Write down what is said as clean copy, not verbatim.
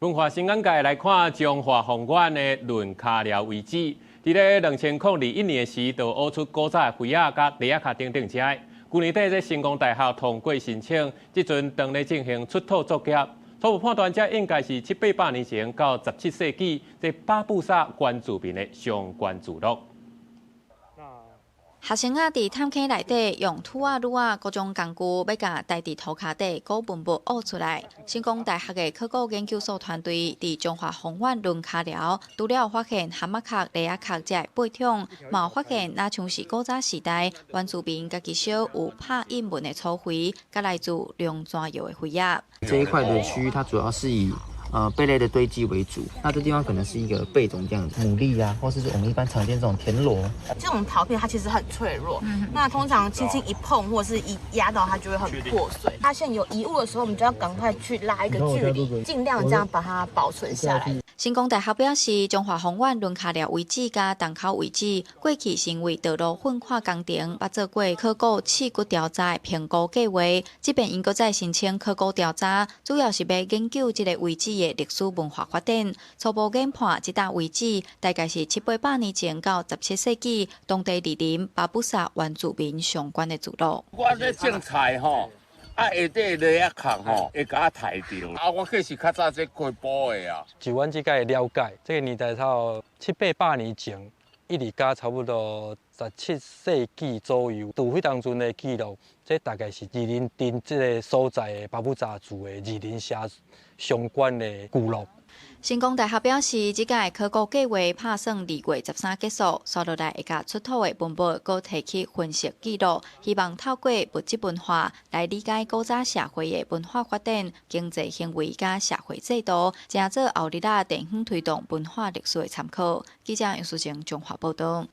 文化新眼界来看中华宏远的论卡寮遗址，伫咧2021年时，就挖出古早龟仔、甲梨仔壳等等遮。去年底，这成功大学通过申请，即阵当咧进行出土作业。初步判断，这应该是700-800年前到17世纪这巴布萨原住民的相关聚落。 学生仔伫探坑内底用土撸各种工具，要甲大地土骹底古文物挖出来。成功大学的考古研究所团队伫中华宏远论卡寮，除了发现蛤蟆壳、梨仔壳这8种，嘛有发现那像是古早时代原住民家己烧有拍印文的草灰，甲来自龙泉窑的灰仔。这一块的区域，它主要是以 贝类的堆积为主，那这地方可能是一个贝种这样子，牡蛎啊，或是我们一般常见这种田螺。这种陶片它其实很脆弱，那通常轻轻一碰或者是一压到它就会很破碎。发现有遗物的时候，我们就要赶快去拉一个距离，尽量这样把它保存下来。成功大学表示，中华宏远论卡寮遗址甲洞口遗址过去成为道路混化工程，捌做过考古刺骨调查评估计划。即便因搁再申请考古调查，主要是要研究这个遗址的历史文化发展。初步研判，这笪遗址大概是700-800年前到17世纪当地移民巴布萨原住民相关的聚落。我咧种菜吼。 下底梨仔壳吼，会甲我抬着。我计是较早这过埔的啊。据阮即个了解，这个年代到700-800年前，一直到差不多17世纪左右，từ迄当阵的记录，这大概是二林镇这个所在的巴布扎族的二林社相关的聚落。 成功大学表示，即届考古计划打算2月13结束，接落来会甲出土的文物，搁提起分析记录，希望透过物质文化来理解古早社会的文化发展、经济行为甲社会制度，正做后日地方推动文化历史的参考。记者杨淑晴综合报道。